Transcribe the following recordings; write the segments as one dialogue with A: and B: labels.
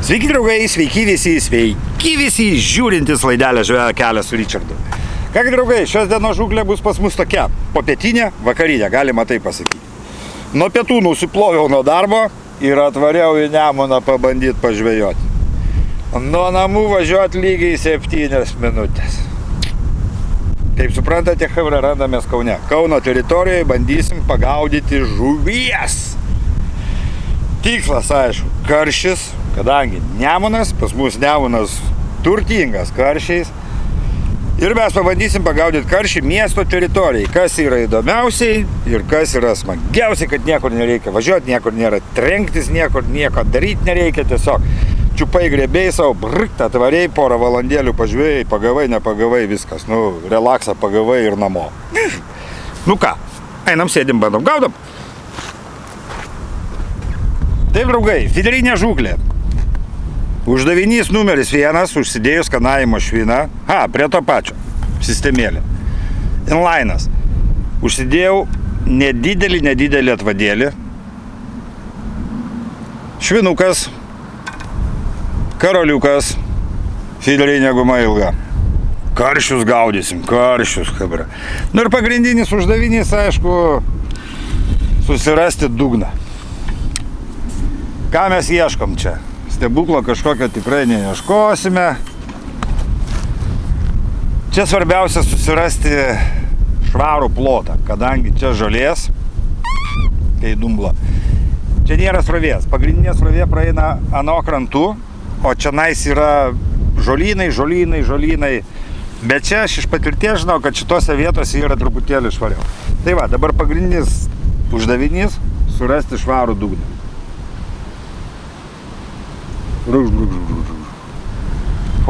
A: Sveiki draugai, sveiki visi žiūrintys laidelę Žvejo kelias su Richardu. Kągi draugai, šios dienos žūklė bus pas mus tokia, popietinė, vakarinė, galima taip pasakyti. Nuo pietų nusiploviau nuo darbo ir atvariau į Nemuną pabandyti pažvejoti. Nuo namų važiuoti lygiai 7 minutės. Kaip suprantate, chebra, randamės Kaune. Kauno teritorijoje bandysim pagaudyti žuvies. Tikslas, aišku, karšis, kadangi Nemunas, pas mus Nemunas turtingas karšiais. Ir mes pabandysim pagaudyti karšį miesto teritorijai, kas yra įdomiausiai ir kas yra smagiausiai, kad niekur nereikia važiuoti, niekur nėra trenktis, nieko daryti nereikia, tiesiog čiupai grėbiai savo, brkt, atvariai, porą valandėlių pažvėjai, pagavai, nepagavai, viskas, relaksą pagavai ir namo. Nu ką, einam, sėdim, bandom, gaudom. Taip, draugai, fiderinė žūklė. Uždavinys numeris 1, užsidėjus kanavimo šviną. Prie to pačio, sistemėlė. Inline'as. Užsidėjau nedidelį atvadėlį. Švinukas. Karoliukas. Fiderinė guma ilga. Karšius gaudysim, karšius, hebra. Nu ir pagrindinis uždavinys, aišku, susirasti dugną. Ką mes ieškom čia? Stebuklo kažkokio tikrai neieškosime. Čia svarbiausia susirasti švarų plotą, kadangi čia žolės, kai dumblo. Čia nėra srovės. Pagrindinė srovė praeina ano krantu, o čia nais yra žolynai. Bet čia aš iš patirties žinau, kad šitose vietose yra truputėlį švariau. Tai va, dabar pagrindinis uždavinys surasti švarų dugną.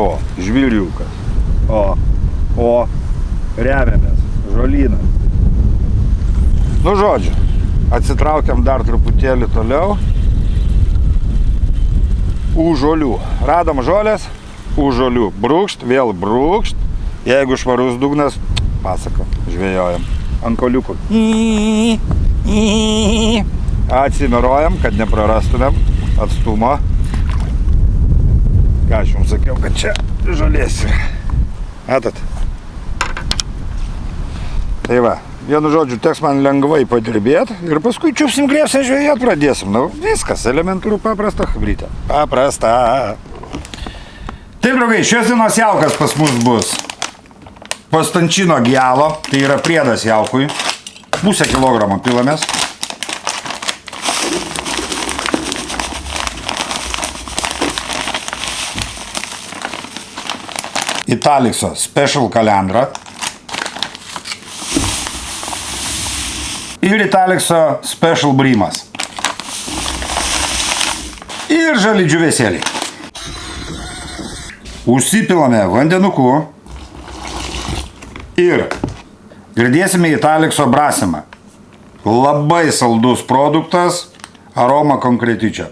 A: O, žviriukas. O, remiamės. Žolynas. Nu, žodžiu, atsitraukiam dar truputėlį toliau. Už žolių. Radom žolės, už žolių. Brūkšt, vėl brūkšt. Jeigu švarus dugnas, pasako, žvejojam. Ant koliukų. Atsimirojam, kad neprarastumėm atstumo. Ką aš jums sakiau, kad čia žolės yra. Matot? Tai va, vienu žodžiu, teks man lengvai padirbėti ir paskui čiupsim grėbsim žvejot pradėsim. Nu, viskas, elementūrų paprasta chebrytė. Paprasta. Taip, draugai, šios dienos jaukas pas mus bus pastančino gialo, tai yra priedas jaukui. 0,5 kilogramo pilamės. Italikso Special Kalendra ir Italikso Special Brimas ir žali džiuvesėliai. Užsipilame vandenuku ir girdėsime Italikso brasimą. Labai saldus produktas, aroma konkreti čia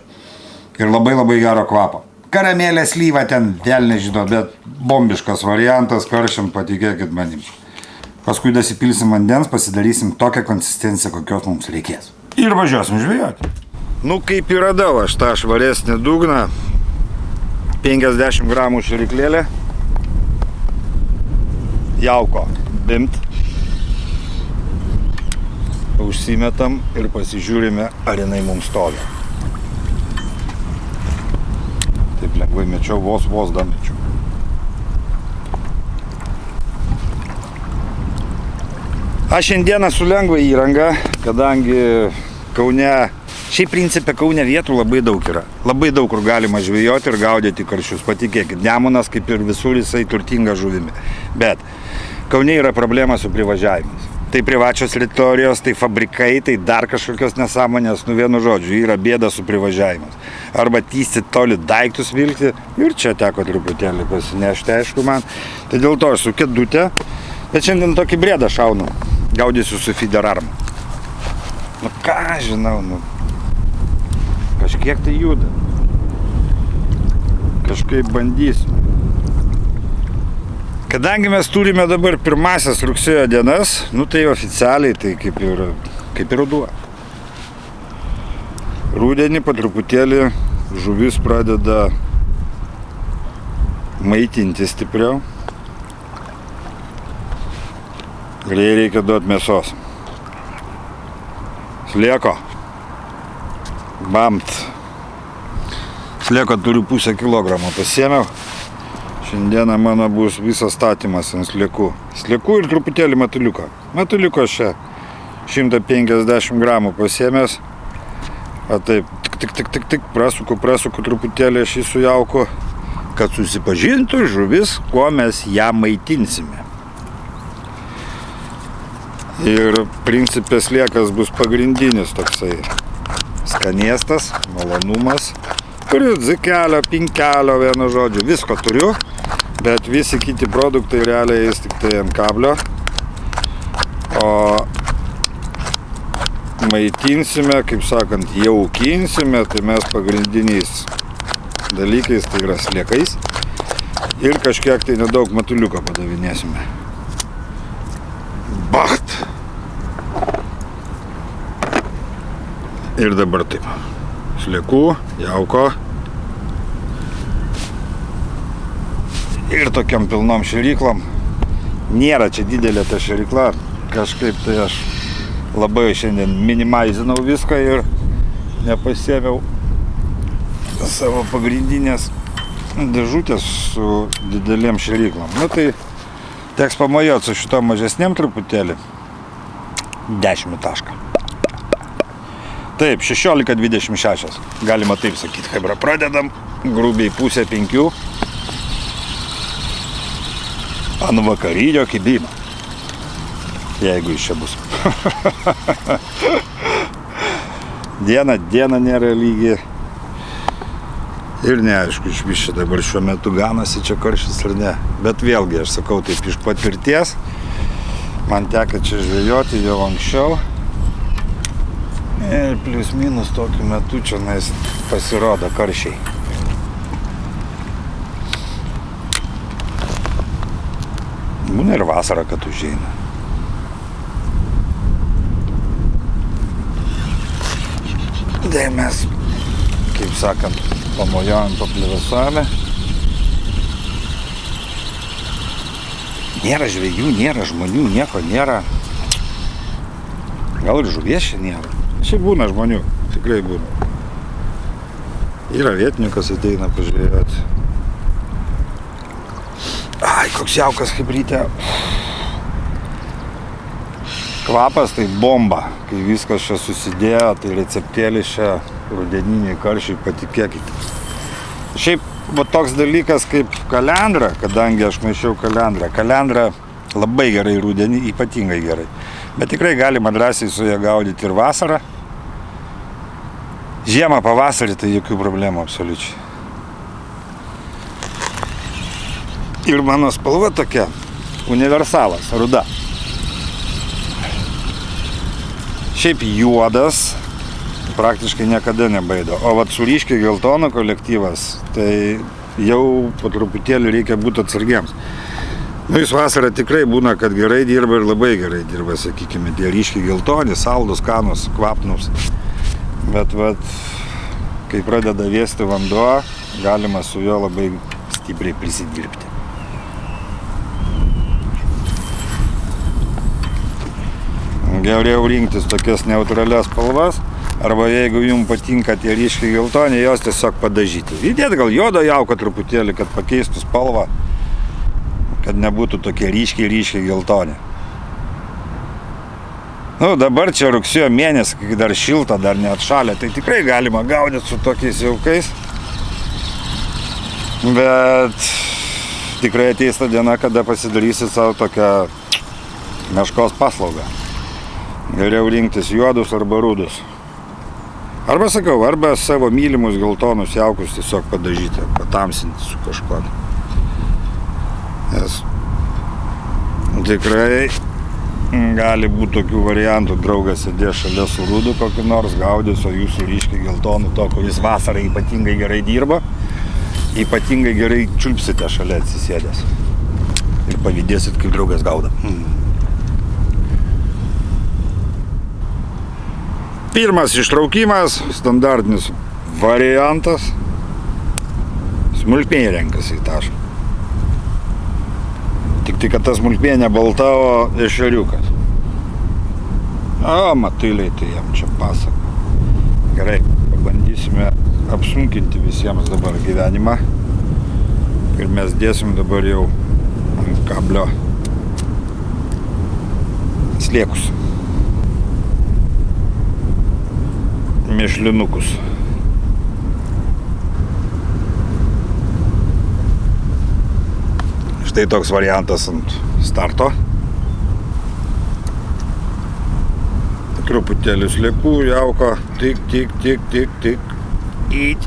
A: ir labai gero kvapo. Karamelė slyva ten, vėl nežino, bet bombiškas variantas, karšiam, patikėkit manim. Paskui dasipilsim vandens, pasidarysim tokią konsistenciją, kokios mums reikės. Ir važiuosim žvejoti. Nu, kaip ir radau aš tą švaresnį dugną. 50 gramų širiklėlė. Jauko. Bimt. Užsimetam ir pasižiūrime, ar jinai mums stovi. Taip lengvai mečiau, vos damečiau. Aš šiandieną su lengva įranga, kadangi Kaune, šiaip principė Kaune vietų labai daug yra. Labai daug kur galima žvejoti ir gaudyti karšius. Patikėkit, Nemunas kaip ir visur jisai turtinga žuvimi. Bet Kaune yra problema su privažiavimais. Tai privačios teritorijos, tai fabrikai, tai dar kažkokios nesąmonės, vienu žodžiu, yra bėda su privažiavimas. Arba tysti toli daiktus vilkti ir čia teko truputėlį pasinešti, aišku man. Tai dėl to aš su kėdutė, bet šiandien tokį brėdą šaunu, gaudysiu su fiderarmu. Nu ką žinau, kažkiek tai juda. Kažkaip bandysiu. Kadangi mes turime dabar pirmasias rugsėjo dienas, tai oficialiai tai kaip ir ruduo. Rudenį po truputėlį žuvis pradeda maitinti stipriau. Ir jai reikia duoti mėsos. Slieko. Bamt. Slieko turiu 0,5 kilogramo pasiėmiau. Šiandieną mano bus visas statymas ant sliekų. Sliekų ir truputėlį matuliuko. Matuliuko aš 150 gramų pasiėmęs. O taip, tik, prasuku truputėlį aš jį sujauku, kad susipažintų žuvis, kuo mes ją maitinsime. Ir principė sliekas bus pagrindinis toksai skanėstas, malonumas. Turiu dzikelio, pinkelio, vienu žodžiu, visko turiu, bet visi kiti produktai realiai jis tik tai ant kablio. O maitinsime, kaip sakant, jaukinsime, tai mes pagrindiniais dalykais, tai yra sliekais. Ir kažkiek tai nedaug matuliuko padavinėsime. Bacht! Ir dabar taip. Sliekų, jauko. Ir tokiam pilnom šėryklom. Nėra čia didelė ta šėrykla. Kažkaip tai aš labai šiandien minimaizinau viską ir nepasėmiau savo pagrindinės dėžutės su didelėm šėryklom. Nu tai teks pamojuoti su šito mažesnėm truputėlį. 10 tašką. Taip, 16:26. Galima taip sakyti, hebra. Pradedam grubiai 4:30 ant vakarinio kibimo. Jeigu iš čia bus. Diena nėra lygi. Ir neaišku, iš vis čia dabar šiuo metu ganasi čia karštis ar ne. Bet vėlgi, aš sakau taip iš patirties. Man teko čia žvejoti jau anksčiau. Ir plius minus tokiu metu čia pasirodo karšiai. Būna ir vasarą, kad užeina. Tai mes, kaip sakant, pamojojam, paplevėsuojame. Nėra žvejų, nėra žmonių, nieko nėra. Gal ir žuvies čia nėra. Šiaip būna žmonių, tikrai būna. Yra vietinių, kas ateina pažiūrėti. Ai, koks jaukas chebrytė. Kvapas tai bomba. Kai viskas čia susidėjo, tai receptėlis čia rudeniniai karšiai, patikėkite. Šiaip toks dalykas kaip kalendra, kadangi aš maišiau kalendrą. Kalendra labai gerai rudenį, ypatingai gerai. Bet tikrai galima drąsiai su ją gaudyti ir vasarą. Žiemą, pavasarį tai jokių problemų absoliučiai. Ir mano spalva tokia, universalas, ruda. Šiaip juodas praktiškai niekada nebaido. O vat su ryškiai geltonu kolektyvas, tai jau po truputėlį reikia būti atsargiems. Nu, jis vasarą tikrai būna, kad gerai dirba ir labai gerai dirba, sakykime, tie ryškiai geltoni, saldus, skanus, kvapnus. Bet kai pradeda vėsti vanduo, galima su juo labai stipriai prisidirbti. Geriau rinktis tokias neutralias spalvas, arba jeigu jums patinka tie ryškiai geltoni, jos tiesiog padažyti. Įdėti gal juodo jauko truputėlį, kad pakeistų spalvą, kad nebūtų tokie ryškiai geltoni. Nu, dabar čia rugsėjo mėnesį, kai dar šilta, dar neatšalė, tai tikrai galima gaudyti su tokiais jaukais. Bet tikrai ateis ta diena, kada pasidarysit savo tokią meškos paslaugą. Geriau rinktis juodus arba rudus. Arba sakau, arba savo mylimus geltonus jaukus tiesiog padažyti, patamsinti su kažkuo. Nes tikrai gali būti tokių variantų, draugas sėdės šalia su rudu kokį nors, gaudys, o jūsų ryškiai geltonų to, kuris vasarą ypatingai gerai dirba, ypatingai gerai čiulpsite šalia atsisėdęs. Ir pavydėsit, kaip draugas gauda. Pirmas ištraukimas, standartinis variantas. Smulkmėje renkasi į tašką. Tik kad tas smulkmėnė balta, o ešeriukas. O, matyliai, tai jam čia pasako. Gerai, pabandysime apsunkinti visiems dabar gyvenimą. Ir mes dėsim dabar jau ant kablio sliekus. Mėšlinukus. Štai toks variantas ant starto. Truputėlį sliekų, jauko, tik, eit.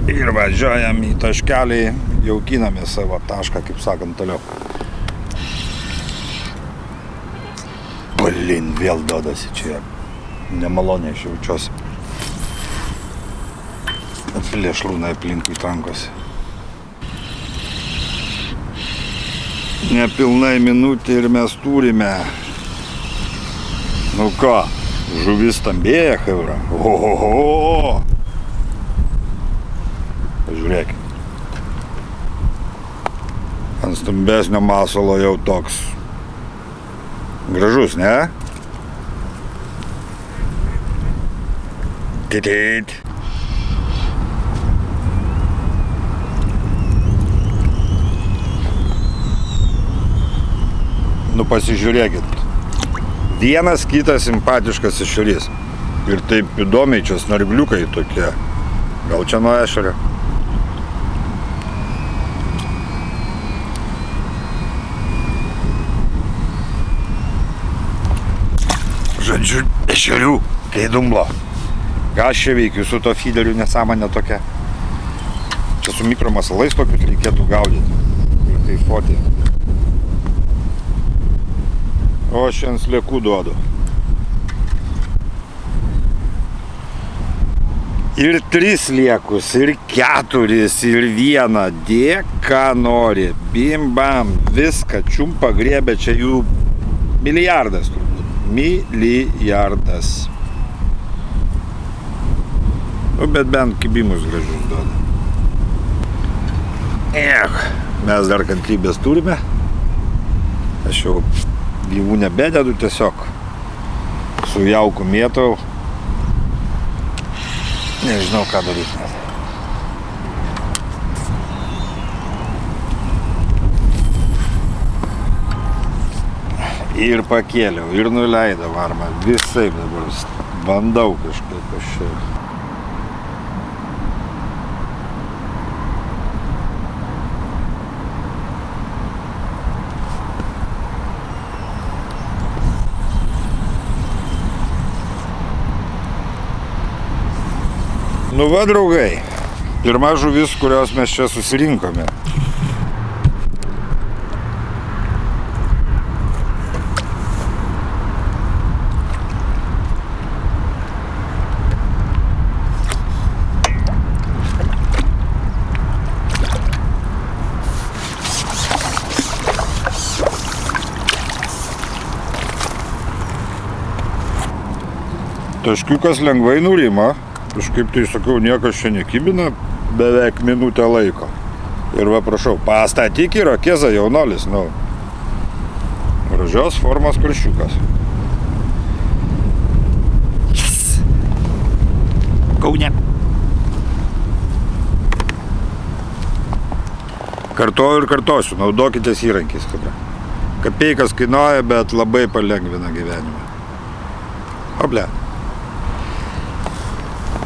A: Ir važiuojam į taškelį, jaukiname savo tašką, kaip sakant, toliau. Blin, vėl dodasi čia, nemaloniai aš jaučiuosi. Plėšrūnai aplinkui trankosi. Nepilnai minutė ir mes turime. Nu ką, žuvis stambėja, chebra. Ohoho! Pažiūrėkit. Ant stambesnio masalo jau toks gražus, ne? Titit. Nu pasižiūrėkit. Vienas kitas simpatiškas ešerys. Ir taip įdomiai čia snargliukai tokie. Gal čia nuo ešerio? Žodžiu, ešerių, kai dumblo. Ką aš čia veikiu su to fideriu, nesąmonė tokia. Čia su mikromasalais tokius reikėtų gaudyti. Ir kaifuoti. O šiandien sliekų duodu. Ir 3 sliekus, ir 4, ir 1. Dėk, ką nori. Bim, bam, viską čiumpa, griebia, čia jų milijardas turbūt. Milijardas. Nu, bet bent kibimus gražius duoda. Mes dar kantrybės turime. Aš jau gyvų nebededu, tiesiog su jauku mėtau. Nežinau, ką daryti. Ir pakėliau, ir nuleidau varmą. Visaip dabar bandau kažkaip aš čia. Nu va, draugai, pirma žuvis, kurios mes čia susirinkome. Taškiukas lengvai nurima. Kažkaip tai sakau, niekas čia nekibina, beveik minutę laiko. Ir va, prašau, pastatyk į rakezą jaunolis, nu. Gražios formos karšiukas. Yes! Kaune. Kartoju ir kartosiu, naudokitės įrankiais. Kapeikas kainuoja, bet labai palengvina gyvenimą. Oble.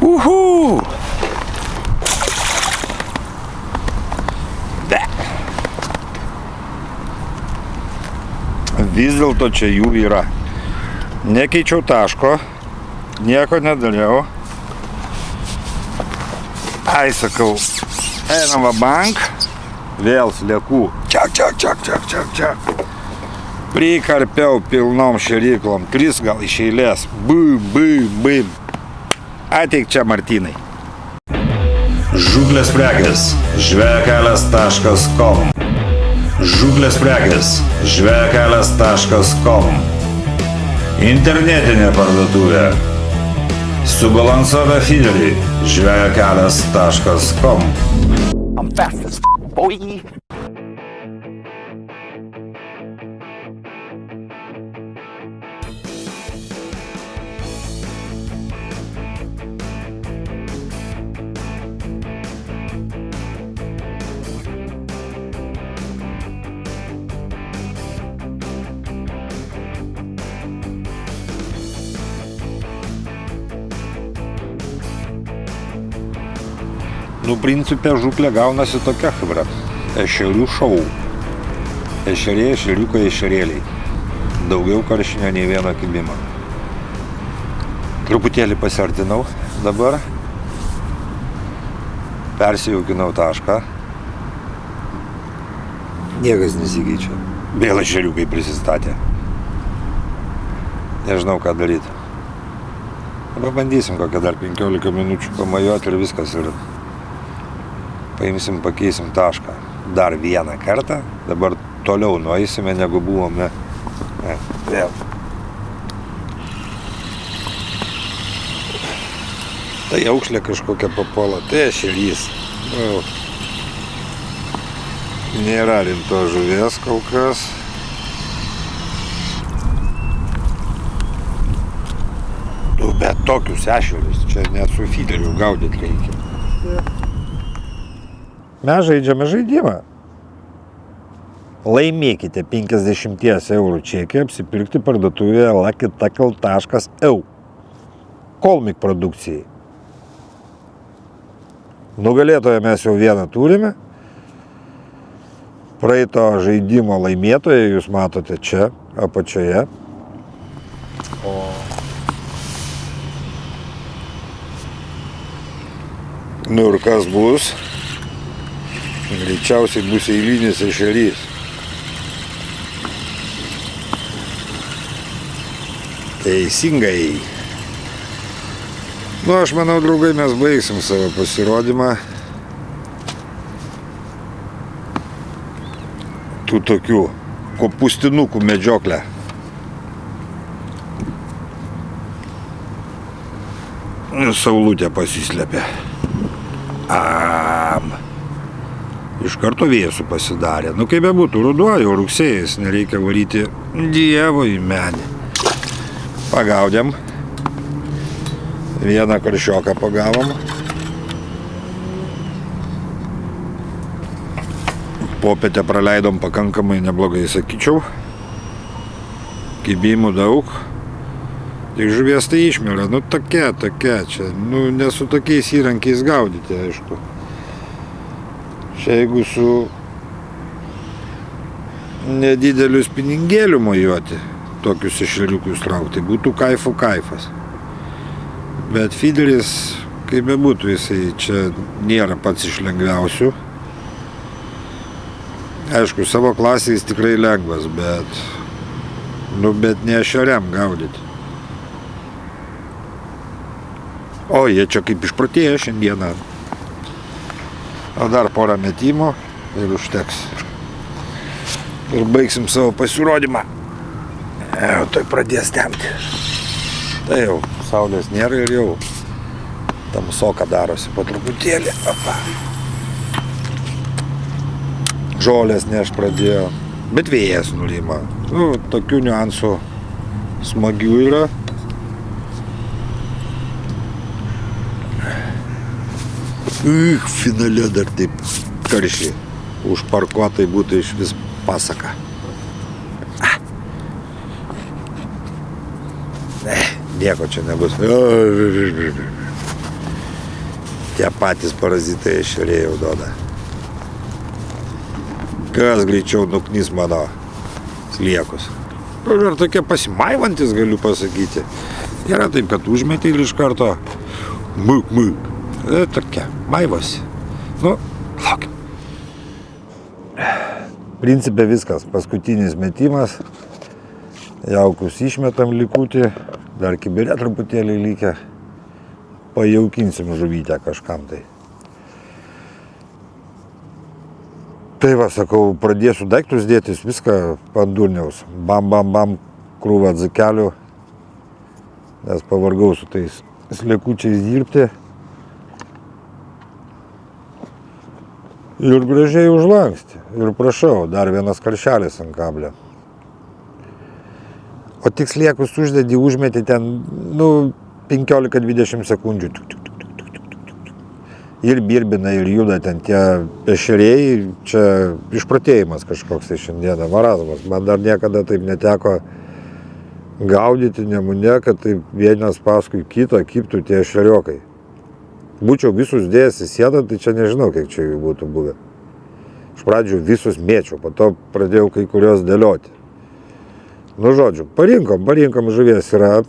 A: Uhu! Be. Vis dėlto čia jų yra. Nekeičiau taško, nieko nedariau. Ai, sakau, einam va bank, vėl sliekų. Čiak. Prikarpiau pilnom šėryklom, 3 gal iš eilės. Bim. Ateik čia, Martynai.
B: Žūklės prekės žvejokelias.com. Žūklės prekės žvejokelias.com. Internetinė parduotuvė. Subalansuota fideriai žvejokelias.com.
C: I'm fast as boy.
A: Nu, principė, žuklė gaunasi tokia, chibra. Ešerių šou. Ešeriai, ešeriukai, ešerėliai. Daugiau karšinio nei vieno kibimo. Truputėlį pasiartinau dabar. Persijaukinau tašką. Niekas nesikeičia. Vėl ešeriukai prisistatė. Nežinau, ką daryti. Pabandysim kokią dar 15 minučių pamajuoti ir viskas. Ir paimsim, pakeisim tašką. Dar vieną kartą. Dabar toliau nueisime, negu buvome. Vėl. Tai aukšlė kažkokia papuola. Tai ešerys. Nėra rimto žuvies kol kas. Bet tokius ešerius čia net su fideriu gaudyti reikia. Mes žaidžiame žaidimą. Laimėkite 50 eurų čekį apsipirkti parduotuvėje luckytackle.eu. Kolmik produkcijai. Nugalėtoją mes jau vieną turime. Praeito žaidimo laimėtoją jūs matote čia, apačioje. Nu ir kas bus? Greičiausiai bus eilinis ešerys. Teisingai. Nu, aš manau, draugai, mes baigsim savo pasirodymą. Tų tokių kopūstinukų medžioklę. Saulutė pasislėpė. Iš karto vėsų pasidarė. Nu, kaip bebūtų, ruduo jau rugsėjas, nereikia varyti Dievo į medį. Pagaudėm. Vieną karšioką pagavom. Popietę praleidom pakankamai neblogai, sakyčiau. Kibimų daug. Tik žuvies tai išmėra, nu tokia, čia, nu ne su tokiais įrankiais gaudyti, aišku. Čia jeigu su nedideliu spiningėliu mojuoti, tokius ešeriukus traukti, būtų kaifas. Bet fideris, kaip bebūtų, jisai čia nėra pats iš lengviausių. Aišku, savo klasėje jis tikrai lengvas, bet ne ešeriam gaudyti. O, jie čia kaip išprotėję šiandieną. O dar porą metimų ir užteks. Ir baigsim savo pasirodymą. Tai pradės temti. Tai jau saulės nėra ir jau tamsoka darosi po truputėlį. Opa. Žolės neš pradėjo, bet vėjas nurimo. Nu, tokių niuansų smagių yra. Finale dar taip karščiai. Užparkuotai būtų iš vis pasaka. Nieko čia nebus. Tie patys parazitai ešeriai jau duoda. Kas greičiau nuknys mano sliekus. Ir tokie pasimaivantis, galiu pasakyti. Yra taip, kad užmeti ir iš karto tokia, maivosi. Nu, laukiam. Principė viskas. Paskutinis metimas. Jaukus išmetam likutį. Dar kibirė truputėlį likę. Pajaukinsim žuvytę kažkam tai. Tai va, sakau, pradėsiu daiktus dėtis, viską pandurniaus. Bam, krūvą dzikelių. Nes pavargau su tais slikučiais dirbti. Ir gražiai užlanksti. Ir prašau, dar vienas karšelis ant kablio. O tik sliekus uždedi, užmeti ten, 15-20 sekundžių. Ir birbina, ir juda ten tie ešeriai. Čia išprotėjimas kažkoks tai šiandieną, marazmas. Man dar niekada taip neteko gaudyti Nemune, kad taip vienas paskui kitą kibtų tie ešeriokai.
C: Būčiau visus dėjęs į sieną, tai čia nežinau, kiek čia jų būtų buvę. Iš pradžių visus mėčiau, po to pradėjau kai kurios dėlioti. Nu, žodžiu, parinkom žuvies yra,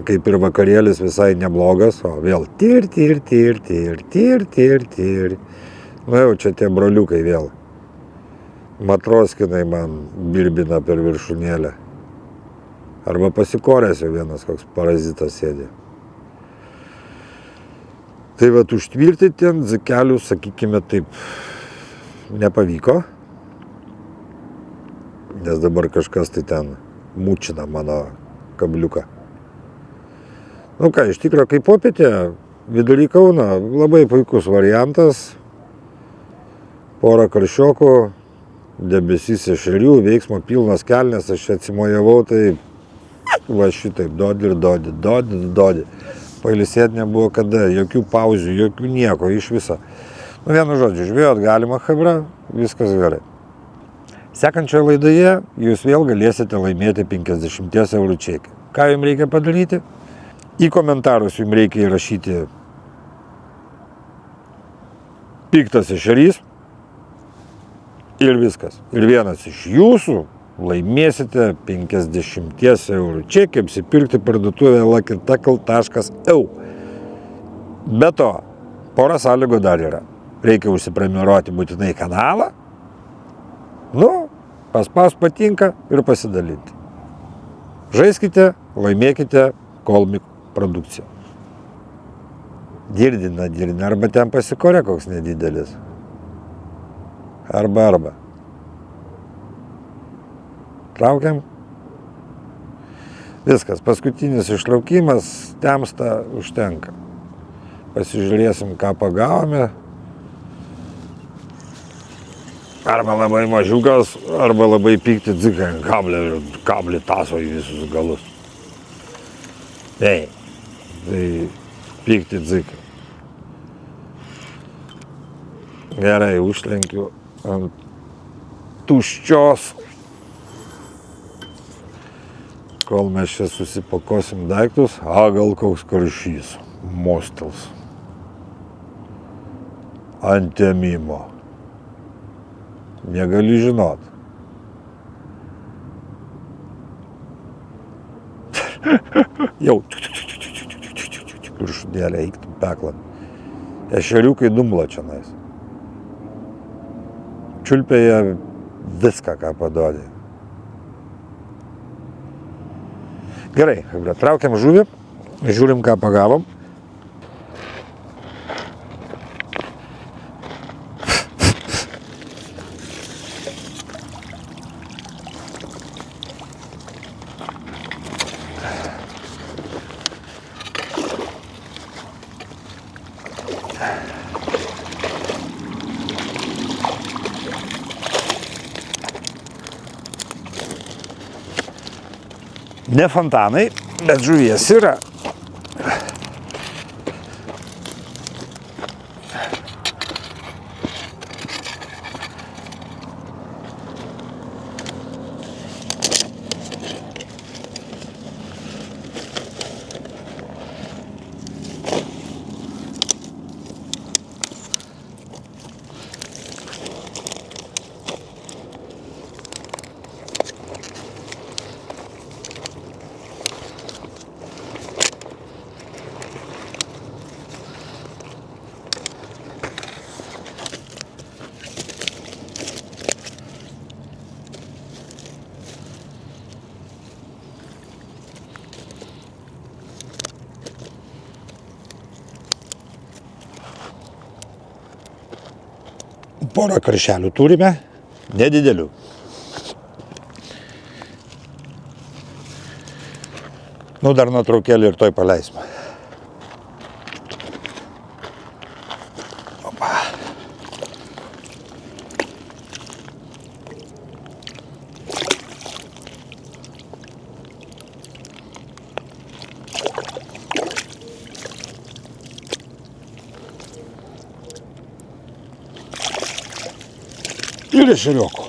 C: kaip ir vakarėlis visai neblogas, o vėl tir. Nu, jau čia tie broliukai vėl. Matroskinai man birbina per viršūnėlę. Arba pasikoręs jau vienas koks parazitas sėdė. Tai vat užtvirtinti ant dzikelių, sakykime taip, nepavyko. Nes dabar kažkas tai ten mučina mano kabliuką. Nu ką, iš tikrųjų, kaip popietė, vidury Kauno, labai puikus variantas. Porą karšiokų, debesys ešerių, veiksmo pilnas kelnes, aš čia atsimojavau, tai va šitaip, dodi. Pailsėt nebuvo kada, jokių pauzių, jokių nieko, iš viso. Nu, vienu žodžiu, žvejot galima, chebra, viskas gerai. Sekančioje laidoje jūs vėl galėsite laimėti 50 eurų čekį. Ką jums reikia padaryti? Į komentarus jums reikia įrašyti piktas ešerys ir viskas. Ir vienas iš jūsų laimėsite 50 eurų čekį apsipirkti parduotuvėje luckytackle.eu. Be to, pora sąlygų dar yra. Reikia užsiprenumeruoti būtinai kanalą. Nu, paspaus patinka ir pasidalinti. Žaiskite, laimėkite Kolmik produkciją. Dirdina, arba ten pasikorė koks nedidelis. Arba. Traukiam. Viskas, paskutinis ištraukimas, temsta, užtenka. Pasižiūrėsim, ką pagavome. Arba labai mažiukas, arba labai pykti dzikai ant kablio ir kablį taso į visus galus. Tai pykti dzikai. Gerai, užlenkiu ant tuščios. Kol mes čia susipakosim daiktus, gal koks karšys, mostels. Ant ėmimo. Negali žinot. Jau. Viršūnėlė, eiktų peklą. Ešeriukai dumbla čionais. Čiulpėje viską, ką paduodė. Gerai, traukiam žuvį, žiūrim, ką pagavom. Ne fontanai, bet žuvies yra. Porą karšelių turime, nedidelių. Nu, dar nuotraukėlį ir toj paleisime. Opa. Ir ešeriokų.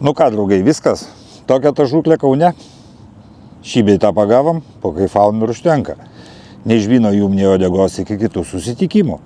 C: Nu ką, draugai, viskas. tokia ta žūklė Kaune. Šį bei tą pagavom, pakaifavom ir užtenka. Nei žvyno jum, nei uodegos iki kitų susitikimų.